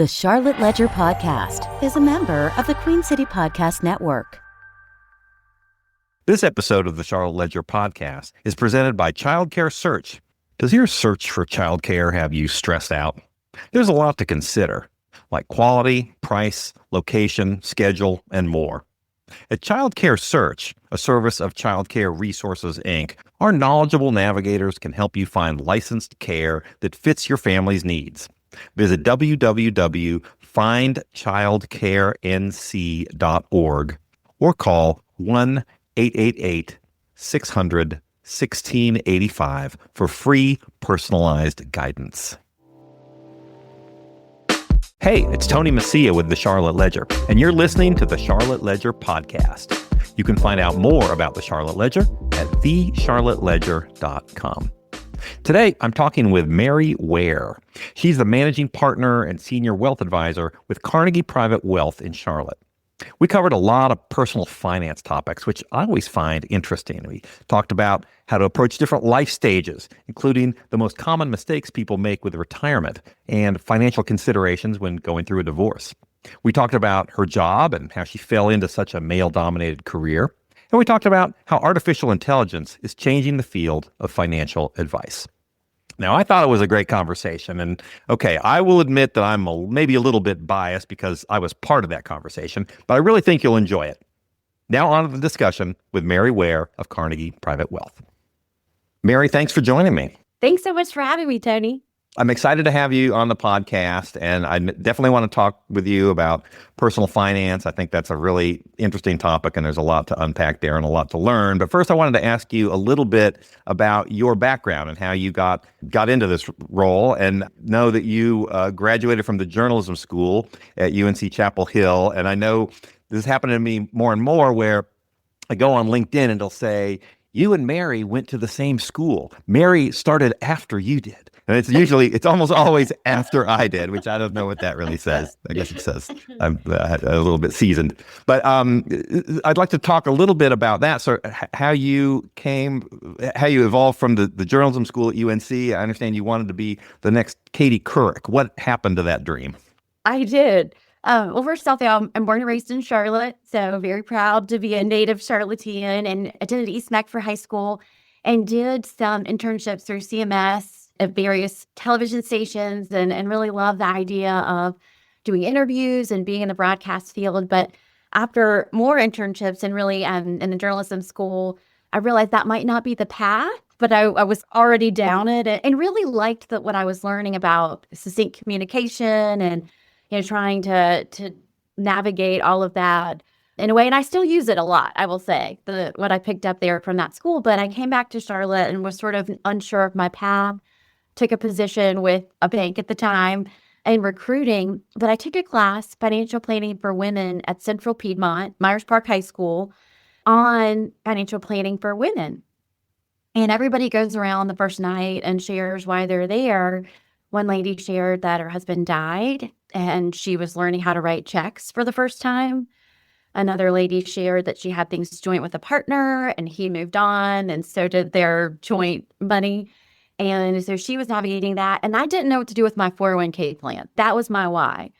The Charlotte Ledger Podcast is a member of the Queen City Podcast Network. This episode of the Charlotte Ledger Podcast is presented by Childcare Search. Does your search for childcare have you stressed out? There's a lot to consider, like quality, price, location, schedule, and more. At Childcare Search, a service of Childcare Resources, Inc., our knowledgeable navigators can help you find licensed care that fits your family's needs. Visit www.findchildcarenc.org or call 1-888-600-1685 for free personalized guidance. Hey, it's Tony Mecia with the Charlotte Ledger, and you're listening to the Charlotte Ledger Podcast. You can find out more about the Charlotte Ledger at thecharlotteledger.com. Today, I'm talking with Mary Ware. She's the managing partner and senior wealth advisor with Carnegie Private Wealth in Charlotte. We covered a lot of personal finance topics, which I always find interesting. We talked about how to approach different life stages, including the most common mistakes people make with retirement and financial considerations when going through a divorce. We talked about her job and how she fell into such a male-dominated career. And we talked about how artificial intelligence is changing the field of financial advice. Now, I thought it was a great conversation. And okay, I will admit that I'm maybe a little bit biased because I was part of that conversation, but I really think you'll enjoy it. Now on to the discussion with Mary Ware of Carnegie Private Wealth. Mary, thanks for joining me. Thanks so much for having me, Tony. I'm excited to have you on the podcast, and I definitely want to talk with you about personal finance. I think that's a really interesting topic, and there's a lot to unpack there and a lot to learn. But first, I wanted to ask you a little bit about your background and how you got into this role, and know that you graduated from the journalism school at UNC Chapel Hill. And I know this is happening to me more and more where I go on LinkedIn and it'll say, you and Mary went to the same school. Mary started after you did. And it's almost always after I did, which I don't know what that really says. I guess it says I'm a little bit seasoned. But I'd like to talk a little bit about that. So how you evolved from the journalism school at UNC. I understand you wanted to be the next Katie Couric. What happened to that dream? I did. Well, first off, I'm born and raised in Charlotte, so very proud to be a native Charlottean, and attended East Mac for high school and did some internships through CMS at various television stations, and really love the idea of doing interviews and being in the broadcast field. But after more internships and really in the journalism school, I realized that might not be the path, but I was already down it and really liked what I was learning about succinct communication and trying to navigate all of that in a way. And I still use it a lot, I will say, what I picked up there from that school. But I came back to Charlotte and was sort of unsure of my path. Took a position with a bank at the time in recruiting, but I took a class, Financial Planning for Women at Central Piedmont, Myers Park High School, on financial planning for women. And everybody goes around the first night and shares why they're there. One lady shared that her husband died and she was learning how to write checks for the first time. Another lady shared that she had things joint with a partner and he moved on, and so did their joint money. And so she was navigating that. And I didn't know what to do with my 401k plan. That was my why.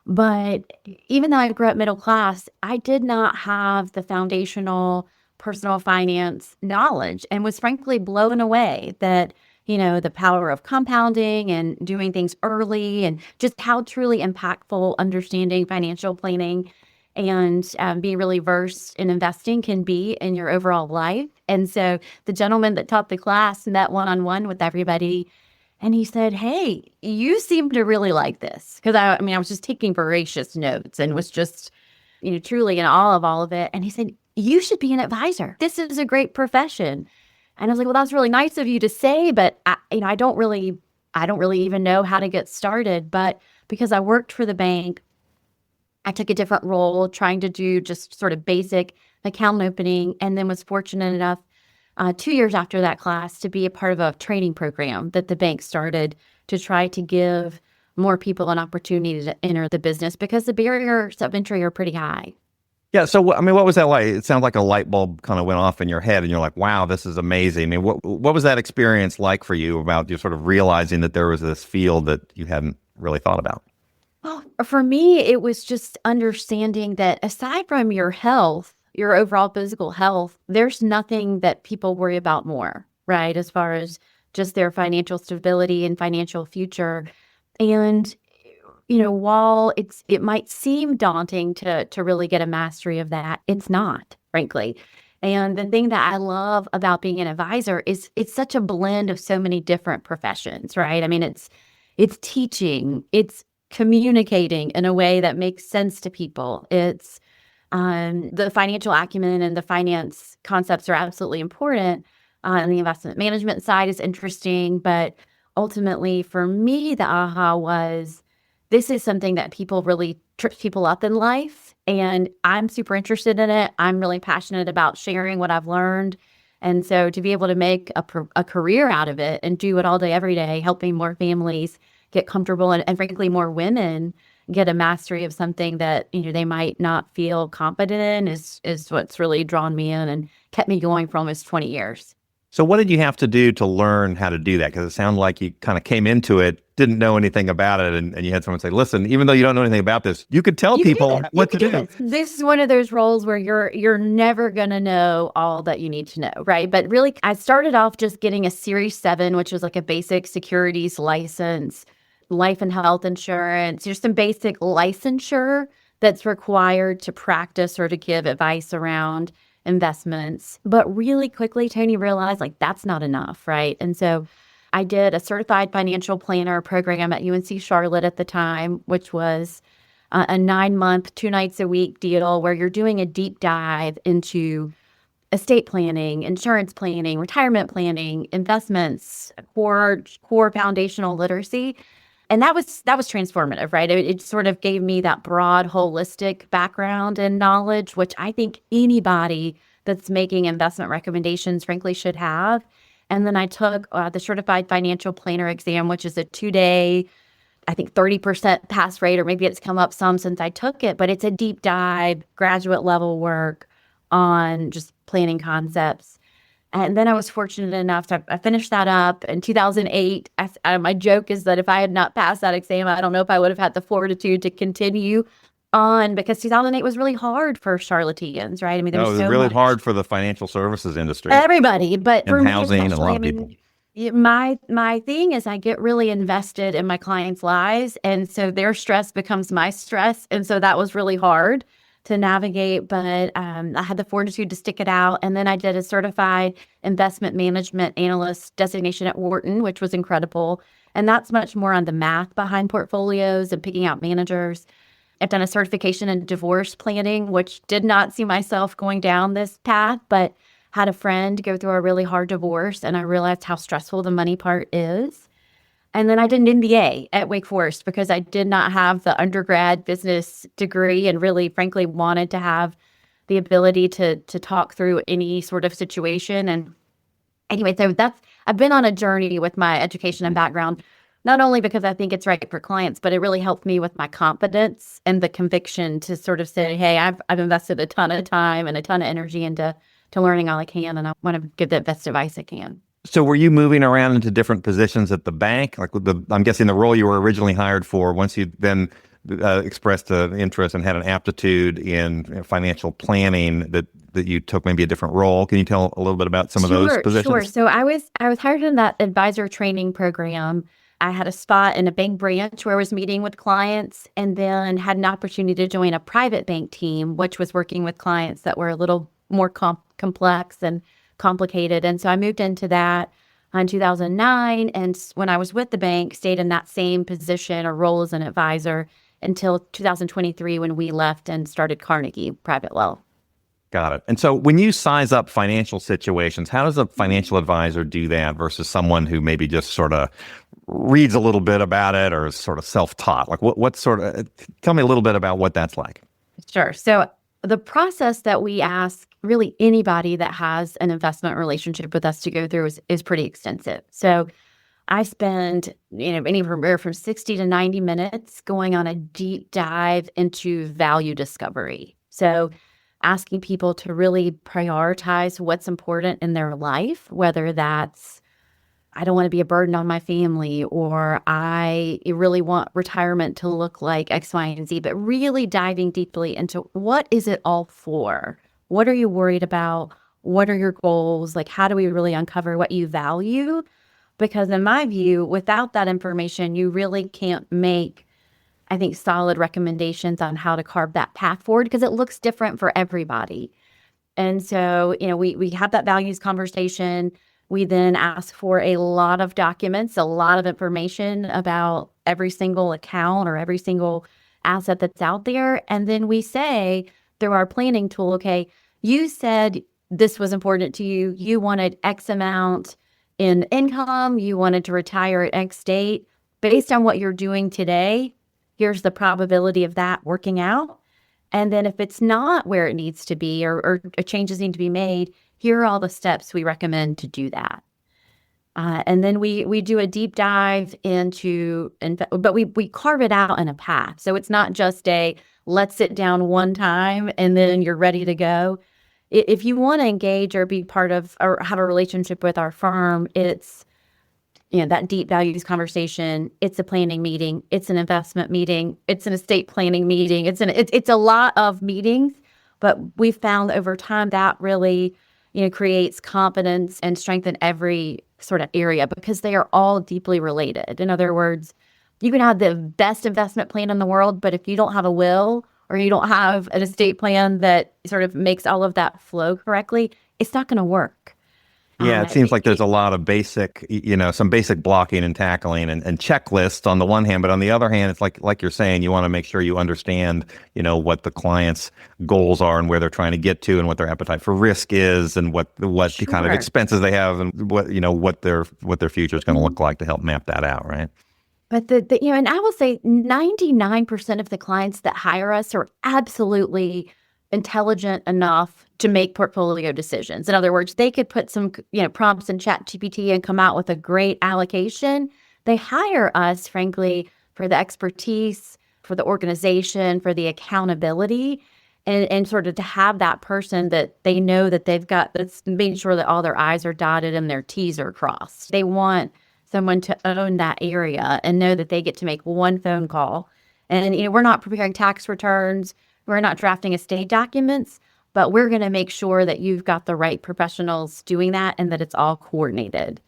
But even though I grew up middle class, I did not have the foundational personal finance knowledge, and was frankly blown away that, the power of compounding and doing things early, and just how truly impactful understanding financial planning and being really versed in investing can be in your overall life. And so the gentleman that taught the class met one-on-one with everybody, and he said, hey, you seem to really like this. Because I was just taking voracious notes and was just, truly in awe of all of it. And he said, you should be an advisor. This is a great profession. And I was like, well, that's really nice of you to say, but I don't really even know how to get started. But because I worked for the bank, I took a different role trying to do just sort of basic account opening, and then was fortunate enough 2 years after that class to be a part of a training program that the bank started to try to give more people an opportunity to enter the business, because the barriers of entry are pretty high. Yeah. So, what was that like? It sounds like a light bulb kind of went off in your head and you're like, wow, this is amazing. What was that experience like for you about you sort of realizing that there was this field that you hadn't really thought about? Well, For me, it was just understanding that aside from your health, your overall physical health, there's nothing that people worry about more, right? As far as just their financial stability and financial future. And, while it might seem daunting to really get a mastery of that, it's not, frankly. And the thing that I love about being an advisor is it's such a blend of so many different professions, right? I mean, it's teaching, it's communicating in a way that makes sense to people. It's the financial acumen and the finance concepts are absolutely important. And the investment management side is interesting. But ultimately, for me, the aha was this is something that people really trips people up in life. And I'm super interested in it. I'm really passionate about sharing what I've learned. And so to be able to make a career out of it and do it all day, every day, helping more families get comfortable and frankly, more women get a mastery of something that, they might not feel confident in is what's really drawn me in and kept me going for almost 20 years. So what did you have to do to learn how to do that? Because it sounded like you kind of came into it, didn't know anything about it, and you had someone say, listen, even though you don't know anything about this, you could tell people what to do. This is one of those roles where you're never going to know all that you need to know, right? But really, I started off just getting a Series 7, which was like a basic securities license, life and health insurance, just some basic licensure that's required to practice or to give advice around investments. But really quickly, Tony realized that's not enough, right? And so I did a certified financial planner program at UNC Charlotte at the time, which was a 9-month, 2 nights a week deal where you're doing a deep dive into estate planning, insurance planning, retirement planning, investments, core foundational literacy. And that was transformative, right? It sort of gave me that broad, holistic background and knowledge, which I think anybody that's making investment recommendations, frankly, should have. And then I took the Certified Financial Planner exam, which is a 2-day, I think 30% pass rate, or maybe it's come up some since I took it, but it's a deep dive, graduate level work on just planning concepts. And then I was fortunate enough to I finished that up in 2008. My joke is that if I had not passed that exam, I don't know if I would have had the fortitude to continue on, because 2008 was really hard for charlatans, right? I mean, It was really hard for the financial services industry. Everybody, but for housing me, and a lot of people. My thing is I get really invested in my clients' lives, and so their stress becomes my stress, and so that was really hard to navigate, but I had the fortitude to stick it out. And then I did a certified investment management analyst designation at Wharton, which was incredible. And that's much more on the math behind portfolios and picking out managers. I've done a certification in divorce planning, which did not see myself going down this path, but had a friend go through a really hard divorce, and I realized how stressful the money part is. And then I did an MBA at Wake Forest because I did not have the undergrad business degree and really, frankly, wanted to have the ability to talk through any sort of situation. And anyway, so I've been on a journey with my education and background, not only because I think it's right for clients, but it really helped me with my confidence and the conviction to sort of say, hey, I've invested a ton of time and a ton of energy into learning all I can, and I want to give the best advice I can. So were you moving around into different positions at the bank? I'm guessing the role you were originally hired for, once you then expressed an interest and had an aptitude in financial planning, that you took maybe a different role. Can you tell a little bit about some of those positions? Sure. So I was hired in that advisor training program. I had a spot in a bank branch where I was meeting with clients, and then had an opportunity to join a private bank team, which was working with clients that were a little more complex and complicated. And so I moved into that in 2009. And when I was with the bank, stayed in that same position or role as an advisor until 2023, when we left and started Carnegie Private Wealth. Got it. And so when you size up financial situations, how does a financial advisor do that versus someone who maybe just sort of reads a little bit about it or is sort of self-taught? What sort of, tell me a little bit about what that's like. Sure. So the process that we ask really anybody that has an investment relationship with us to go through is pretty extensive. So I spend, anywhere from 60 to 90 minutes going on a deep dive into value discovery. So asking people to really prioritize what's important in their life, whether that's I don't want to be a burden on my family, or I really want retirement to look like X, Y, and Z, but really diving deeply into what is it all for? What are you worried about? What are your goals? Like, how do we really uncover what you value? Because in my view, without that information, you really can't make, I think, solid recommendations on how to carve that path forward, because it looks different for everybody. And so, we have that values conversation. We then ask for a lot of documents, a lot of information about every single account or every single asset that's out there. And then we say through our planning tool, okay, you said this was important to you. You wanted X amount in income. You wanted to retire at X date. Based on what you're doing today, here's the probability of that working out. And then if it's not where it needs to be, or changes need to be made, here are all the steps we recommend to do that. And then we do a deep dive into, but we carve it out in a path. So it's not just a let's sit down one time and then you're ready to go. If you want to engage or be part of or have a relationship with our firm, it's that deep values conversation. It's a planning meeting. It's an investment meeting. It's an estate planning meeting. It's a lot of meetings, but we've found over time that really, creates confidence and strength in every sort of area, because they are all deeply related. In other words, you can have the best investment plan in the world, but if you don't have a will or you don't have an estate plan that sort of makes all of that flow correctly, it's not going to work. Yeah, it seems like there's a lot of basic, some basic blocking and tackling and checklists on the one hand, but on the other hand, it's like you're saying, you want to make sure you understand, what the client's goals are and where they're trying to get to and what their appetite for risk is and what the kind of expenses they have and what their future is going to look like to help map that out, right? But and I will say 99% of the clients that hire us are absolutely intelligent enough to make portfolio decisions. In other words, they could put some, prompts in ChatGPT and come out with a great allocation. They hire us, frankly, for the expertise, for the organization, for the accountability, and sort of to have that person that they know that they've got, that's making sure that all their I's are dotted and their T's are crossed. They want someone to own that area and know that they get to make one phone call. And, we're not preparing tax returns. We're not drafting estate documents, but we're going to make sure that you've got the right professionals doing that and that it's all coordinated.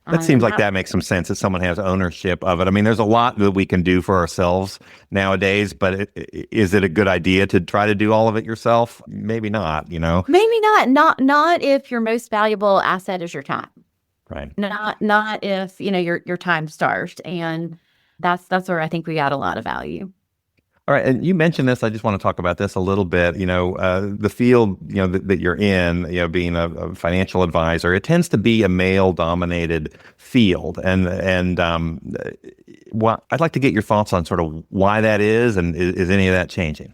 That seems like that makes some sense that someone has ownership of it. I mean, there's a lot that we can do for ourselves nowadays, but is it a good idea to try to do all of it yourself? Maybe not, Maybe not. Not if your most valuable asset is your time. Right. Not if, your time starved. And that's where I think we got a lot of value. All right. And you mentioned this. I just want to talk about this a little bit. The field, that you're in, being a financial advisor, it tends to be a male-dominated field. And I'd like to get your thoughts on sort of why that is, and is any of that changing?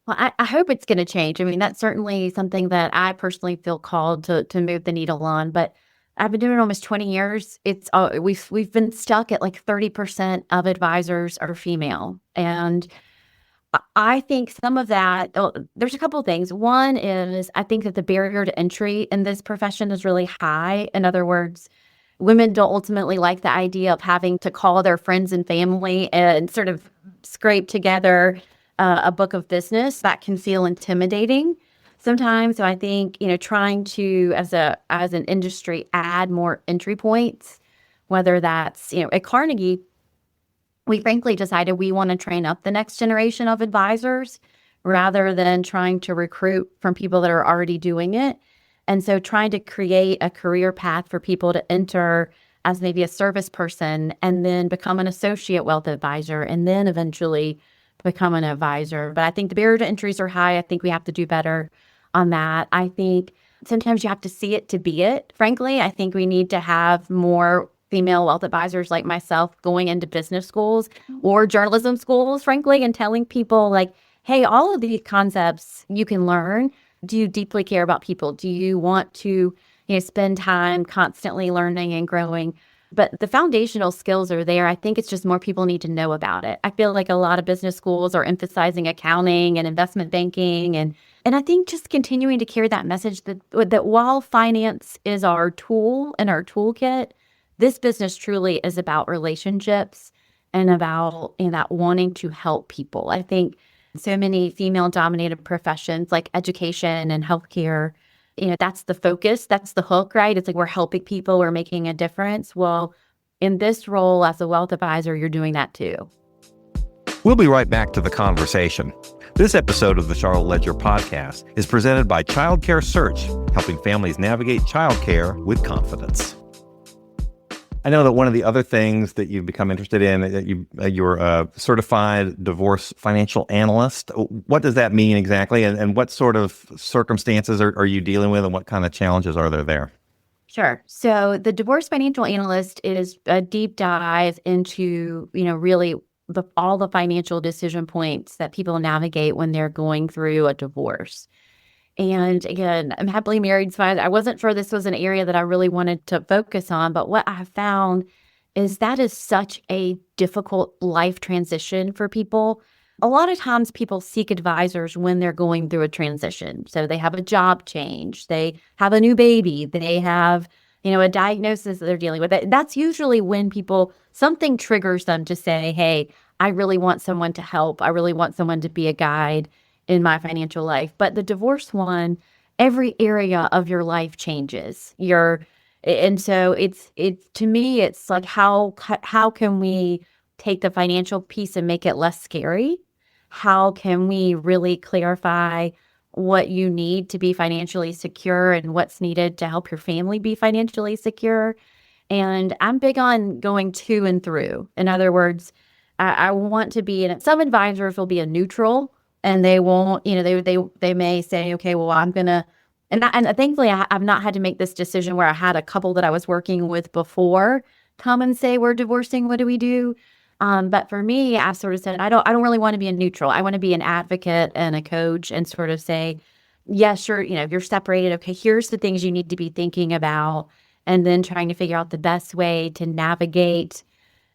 Well, I hope it's going to change. I mean, that's certainly something that I personally feel called to move the needle on. But I've been doing it almost 20 years. It's we've been stuck at like 30% of advisors are female, and I think some of that, there's a couple of things. One is I think that the barrier to entry in this profession is really high. In other words, women don't ultimately like the idea of having to call their friends and family and sort of scrape together a book of business. That can feel intimidating sometimes. So I think, trying to, as an industry, add more entry points, whether that's, at Carnegie, we frankly decided we want to train up the next generation of advisors rather than trying to recruit from people that are already doing it. And so trying to create a career path for people to enter as maybe a service person and then become an associate wealth advisor and then eventually become an advisor. But I think the barrier to entries are high. I think we have to do better on that. I think sometimes you have to see it to be it. Frankly, I think we need to have more female wealth advisors like myself going into business schools or journalism schools, frankly, and telling people like, hey, all of these concepts you can learn. Do you deeply care about people? Do you want to, spend time constantly learning and growing? But the foundational skills are there. I think it's just more people need to know about it. I feel like a lot of business schools are emphasizing accounting and investment banking. And I think just continuing to carry that message that while finance is our tool and our toolkit, this business truly is about relationships and about that wanting to help people. I think so many female-dominated professions like education and healthcare, that's the focus, that's the hook, right? It's like we're helping people, we're making a difference. Well, in this role as a wealth advisor, you're doing that too. We'll be right back to the conversation. This episode of the Charlotte Ledger podcast is presented by Child Care Search, helping families navigate childcare with confidence. I know that one of the other things that you've become interested in, that you're a certified divorce financial analyst. What does that mean exactly? And what sort of circumstances are you dealing with, and what kind of challenges are there? Sure. So the divorce financial analyst is a deep dive into, really all the financial decision points that people navigate when they're going through a divorce. And again, I'm happily married, so I wasn't sure this was an area that I really wanted to focus on. But what I found is that is such a difficult life transition for people. A lot of times people seek advisors when they're going through a transition. So they have a job change, they have a new baby, they have, a diagnosis that they're dealing with. That's usually when something triggers them to say, hey, I really want someone to help. I really want someone to be a guide in my financial life. But the divorce one, every area of your life changes. And so it's to me, it's like how can we take the financial piece and make it less scary? How can we really clarify what you need to be financially secure and what's needed to help your family be financially secure? And I'm big on going to and through. In other words, I want to be some advisors will be a neutral, and they won't, they may say, okay, well, I'm going to, and thankfully I've not had to make this decision where I had a couple that I was working with before come and say, we're divorcing, what do we do? But for me, I've sort of said, I don't really want to be a neutral. I want to be an advocate and a coach and sort of say, yes, sure, you're separated. Okay, here's the things you need to be thinking about, and then trying to figure out the best way to navigate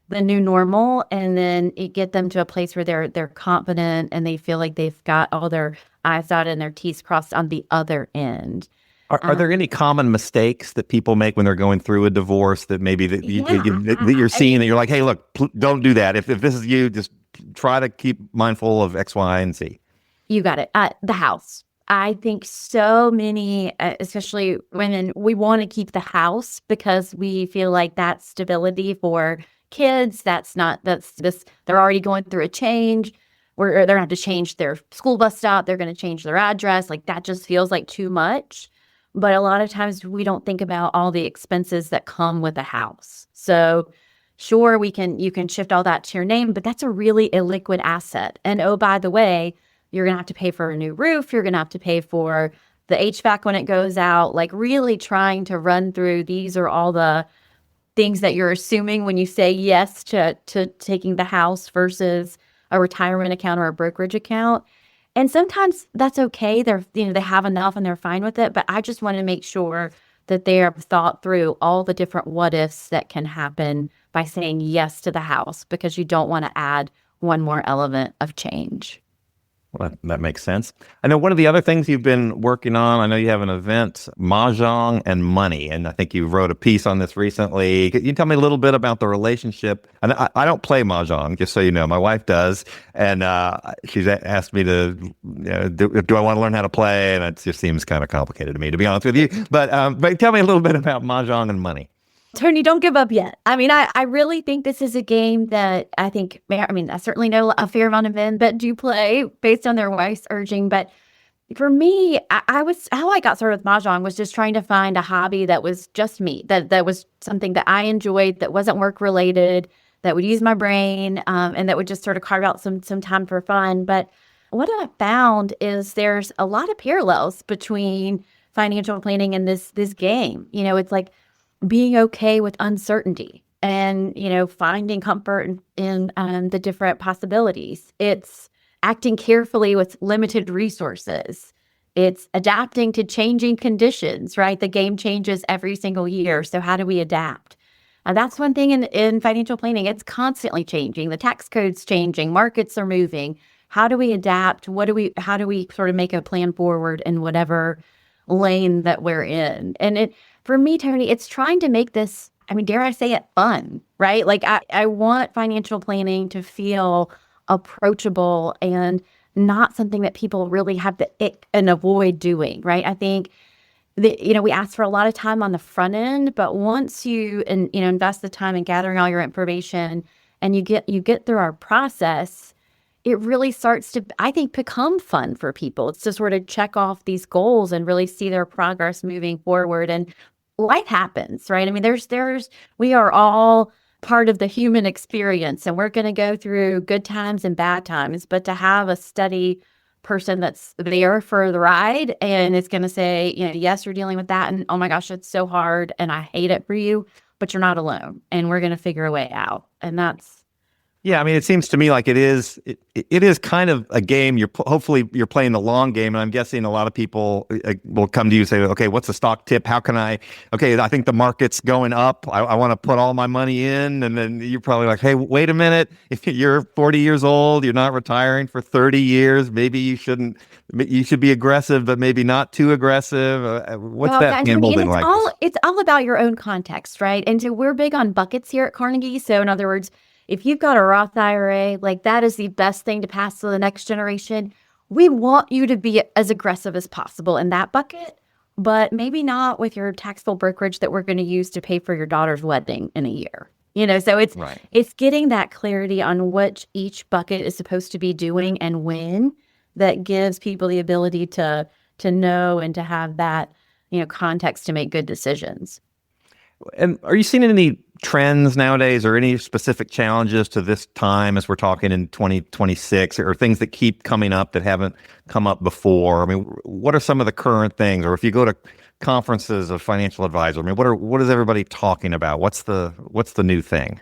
the new normal, and then get them to a place where they're confident and they feel like they've got all their I's dotted and their T's crossed on the other end. Are there any common mistakes that people make when they're going through a divorce that maybe that you're seeing that you're like, hey, look, don't do that. If this is you, just try to keep mindful of X, Y, and Z. You got it. The house. I think so many, especially women, we want to keep the house because we feel like that's stability for kids. They're already going through a change where they're going to have to change their school bus stop. They're going to change their address. Like that just feels like too much. But a lot of times we don't think about all the expenses that come with a house. So sure, you can shift all that to your name, but that's a really illiquid asset. And oh, by the way, you're going to have to pay for a new roof. You're going to have to pay for the HVAC when it goes out. Like really trying to run through, these are all the things that you're assuming when you say yes to taking the house versus a retirement account or a brokerage account. And sometimes that's okay. They have enough and they're fine with it. But I just want to make sure that they have thought through all the different what ifs that can happen by saying yes to the house, because you don't want to add one more element of change. Well, that makes sense. I know one of the other things you've been working on, I know you have an event, Mahjong and Money, and I think you wrote a piece on this recently. Can you tell me a little bit about the relationship? And I don't play Mahjong, just so you know. My wife does, and she's asked me to, do I want to learn how to play? And it just seems kind of complicated to me, to be honest with you. But tell me a little bit about Mahjong and Money. Tony, don't give up yet. I mean, I really think this is a game that I certainly know a fair amount of men that do play based on their wife's urging. But for me, how I got started with Mahjong was just trying to find a hobby that was just me, that was something that I enjoyed, that wasn't work related, that would use my brain, and that would just sort of carve out some time for fun. But what I found is there's a lot of parallels between financial planning and this game. It's like being okay with uncertainty and, finding comfort in the different possibilities. It's acting carefully with limited resources. It's adapting to changing conditions, right? The game changes every single year. So how do we adapt? That's one thing in financial planning. It's constantly changing. The tax code's changing. Markets are moving. How do we adapt? How do we sort of make a plan forward in whatever lane that we're in? And for me, Tony, it's trying to make this I mean, dare I say it, fun, right? Like I want financial planning to feel approachable and not something that people really have to ick and avoid doing, right? I think that, we ask for a lot of time on the front end, but once you invest the time in gathering all your information and you get through our process, it really starts to, I think, become fun for people. It's to sort of check off these goals and really see their progress moving forward. And life happens, right? I mean, we are all part of the human experience, and we're going to go through good times and bad times, but to have a steady person that's there for the ride and is going to say, yes, you're dealing with that, and oh my gosh, it's so hard and I hate it for you, but you're not alone, and we're going to figure a way out. And that's Yeah, I mean, it seems to me like it is kind of a game. Hopefully you're playing the long game, and I'm guessing a lot of people will come to you and say, okay, what's the stock tip? How can I think the market's going up. I want to put all my money in. And then you're probably like, hey, wait a minute. If you're 40 years old, you're not retiring for 30 years. Maybe you should be aggressive, but maybe not too aggressive. What's that hand holding like? It's all about your own context, right? And so we're big on buckets here at Carnegie. So in other words, if you've got a Roth IRA, like that is the best thing to pass to the next generation. We want you to be as aggressive as possible in that bucket, but maybe not with your taxable brokerage that we're going to use to pay for your daughter's wedding in a year. So it's getting that clarity on what each bucket is supposed to be doing and when, that gives people the ability to know and to have that, context to make good decisions. And are you seeing any trends nowadays or any specific challenges to this time as we're talking in 2026, or things that keep coming up that haven't come up before? I mean, what are some of the current things? Or if you go to conferences of financial advisors, I mean, what is everybody talking about? What's the new thing?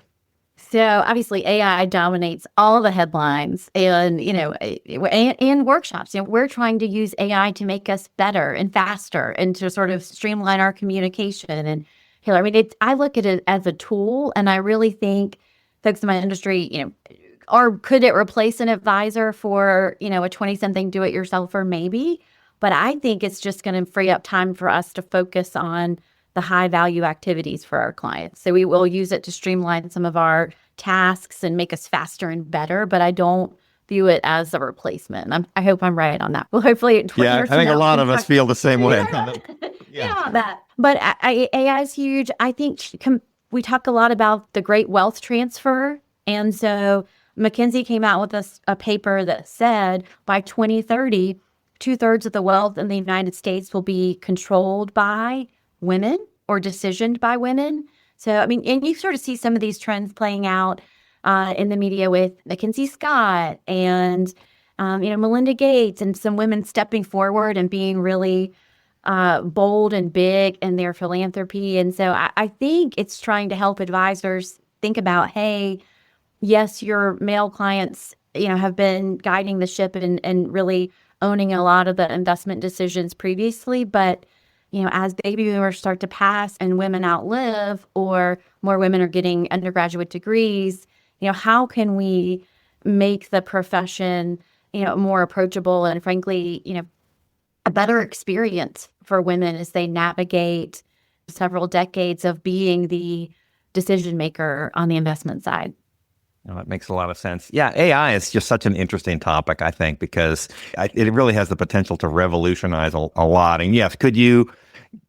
So obviously AI dominates all the headlines and, and workshops. We're trying to use AI to make us better and faster and to sort of streamline our communication. And I mean, I look at it as a tool, and I really think folks in my industry, or could it replace an advisor for, a 20-something do-it-yourselfer? Maybe. But I think it's just going to free up time for us to focus on the high-value activities for our clients. So we will use it to streamline some of our tasks and make us faster and better, but I don't view it as a replacement. I hope I'm right on that. Well, hopefully 20 years from I think now, a lot of us feel the same way. That. But AI is huge. I think we talk a lot about the great wealth transfer. And so McKinsey came out with a paper that said by 2030, 2/3 of the wealth in the United States will be controlled by women or decisioned by women. So, I mean, and you sort of see some of these trends playing out in the media with Mackenzie Scott and, Melinda Gates, and some women stepping forward and being really bold and big in their philanthropy. And so I think it's trying to help advisors think about, hey, yes, your male clients, have been guiding the ship and really owning a lot of the investment decisions previously. But, as baby boomers start to pass and women outlive, or more women are getting undergraduate degrees, how can we make the profession, more approachable and frankly, a better experience for women as they navigate several decades of being the decision maker on the investment side? That makes a lot of sense. Yeah, AI is just such an interesting topic, I think, because it really has the potential to revolutionize a lot. And yes, could you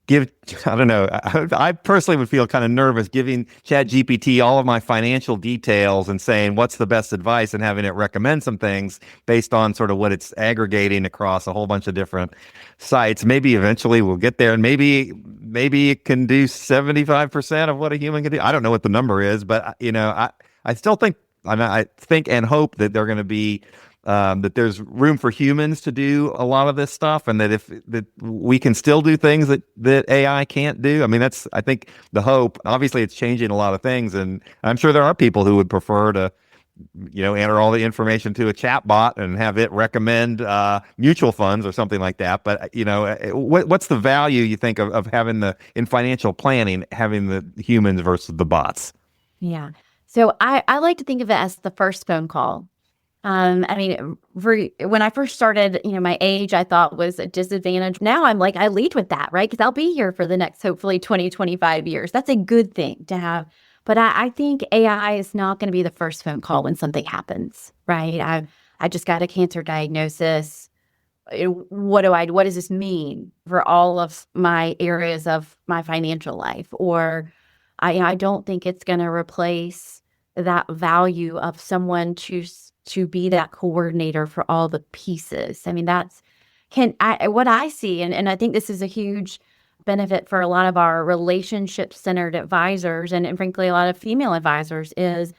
I don't know, I personally would feel kind of nervous giving ChatGPT all of my financial details and saying, what's the best advice, and having it recommend some things based on sort of what it's aggregating across a whole bunch of different sites. Maybe eventually we'll get there, and maybe it can do 75% of what a human can do. I don't know what the number is, but I still think, I think and hope that they're going to be that there's room for humans to do a lot of this stuff, and that we can still do things that AI can't do. I mean, that's, I think, the hope. Obviously, it's changing a lot of things, and I'm sure there are people who would prefer to, enter all the information to a chat bot and have it recommend mutual funds or something like that. But, what's the value, you think, of having in financial planning, having the humans versus the bots? Yeah. So I like to think of it as the first phone call. When I first started, my age I thought was a disadvantage. Now I'm like, I lead with that, right? Because I'll be here for the next, hopefully 20, 25 years. That's a good thing to have. But I think AI is not going to be the first phone call when something happens, right? I just got a cancer diagnosis. What does this mean for all of my areas of my financial life? Or I don't think it's going to replace that value of someone to be that coordinator for all the pieces. I mean, what I see, and I think this is a huge benefit for a lot of our relationship-centered advisors and frankly, a lot of female advisors is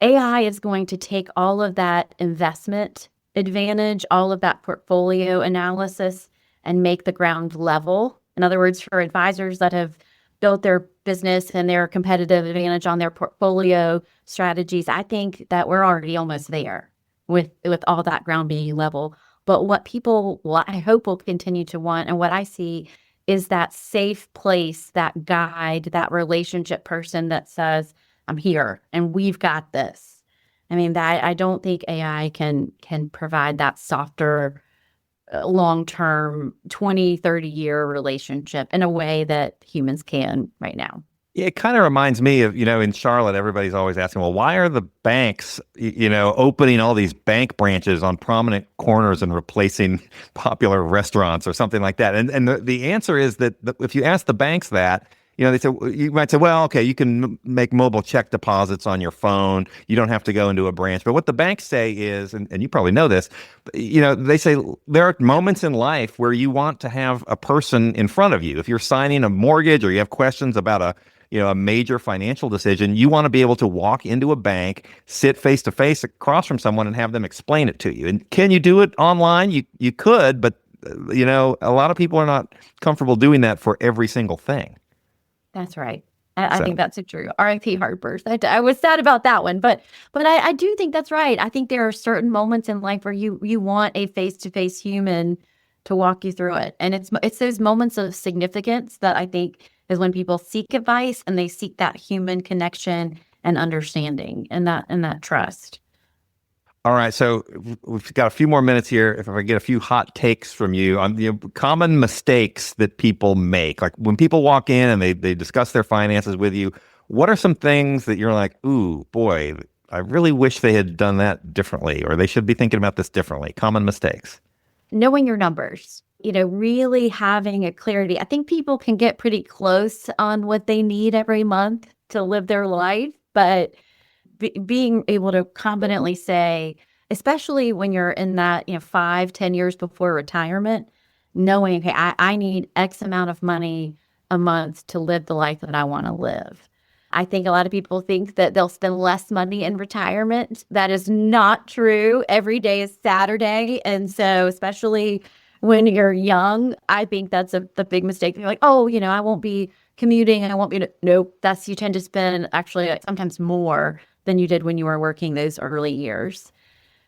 AI is going to take all of that investment advantage, all of that portfolio analysis, and make the ground level. In other words, for advisors that have built their business and their competitive advantage on their portfolio strategies, I think that we're already almost there with all that ground being level. But what people, I hope, will continue to want, and what I see is that safe place, that guide, that relationship person that says, I'm here and we've got this. I mean, that I don't think AI can provide that softer, long-term 20, 30-year relationship in a way that humans can right now. Yeah, it kind of reminds me of, in Charlotte, everybody's always asking, well, why are the banks, opening all these bank branches on prominent corners and replacing popular restaurants or something like that? And the answer is that if you ask the banks that, they say, you might say, well, okay, you can make mobile check deposits on your phone. You don't have to go into a branch. But what the banks say is, and you probably know this, they say there are moments in life where you want to have a person in front of you. If you're signing a mortgage or you have questions about a major financial decision, you want to be able to walk into a bank, sit face to face across from someone and have them explain it to you. And can you do it online? You could, but a lot of people are not comfortable doing that for every single thing. That's right. I think that's true. R.I.P. Harper's. I was sad about that one, but I do think that's right. I think there are certain moments in life where you want a face-to-face human to walk you through it. And it's those moments of significance that I think is when people seek advice and they seek that human connection and understanding and that trust. All right, so we've got a few more minutes here. If I get a few hot takes from you on the common mistakes that people make, like when people walk in and they discuss their finances with you, what are some things that you're like, ooh, boy, I really wish they had done that differently, or they should be thinking about this differently? Common mistakes. Knowing your numbers, really having a clarity. I think people can get pretty close on what they need every month to live their life, but being able to confidently say, especially when you're in that 5-10 years before retirement, knowing, okay, I need X amount of money a month to live the life that I want to live. I think a lot of people think that they'll spend less money in retirement. That is not true. Every day is Saturday. And so especially when you're young, I think that's the big mistake. You're like, oh, I won't be commuting. I won't be. Nope. You tend to spend actually sometimes more than you did when you were working those early years.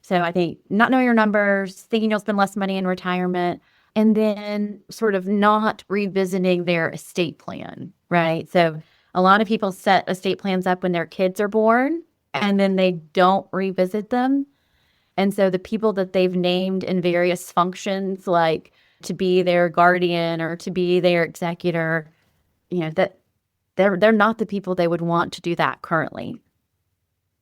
So I think not knowing your numbers, thinking you'll spend less money in retirement, and then sort of not revisiting their estate plan, right? So a lot of people set estate plans up when their kids are born, and then they don't revisit them. And so the people that they've named in various functions, like to be their guardian or to be their executor, that they're not the people they would want to do that currently.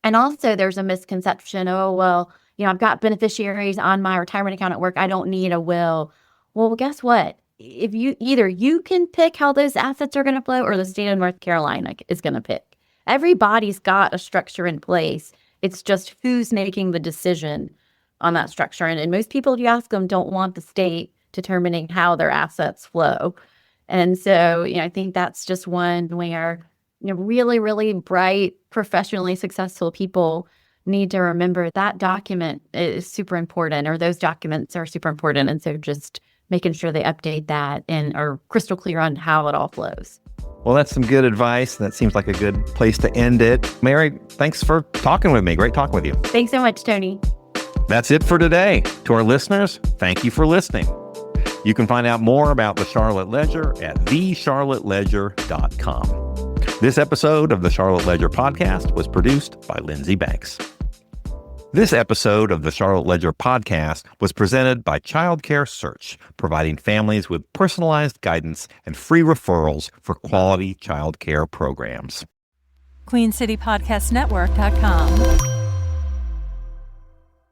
And also there's a misconception, oh, well, I've got beneficiaries on my retirement account at work. I don't need a will. Well, guess what? If you can pick how those assets are going to flow, or the state of North Carolina is going to pick. Everybody's got a structure in place. It's just who's making the decision on that structure. And most people, if you ask them, don't want the state determining how their assets flow. And so, I think that's just one where really, really bright, professionally successful people need to remember that document is super important, or those documents are super important. And so just making sure they update that and are crystal clear on how it all flows. Well, that's some good advice. That seems like a good place to end it. Mary, thanks for talking with me. Great talking with you. Thanks so much, Tony. That's it for today. To our listeners, thank you for listening. You can find out more about the Charlotte Ledger at thecharlotteledger.com. This episode of the Charlotte Ledger podcast was produced by Lindsay Banks. This episode of the Charlotte Ledger podcast was presented by Child Care Search, providing families with personalized guidance and free referrals for quality child care programs. QueenCityPodcastNetwork.com.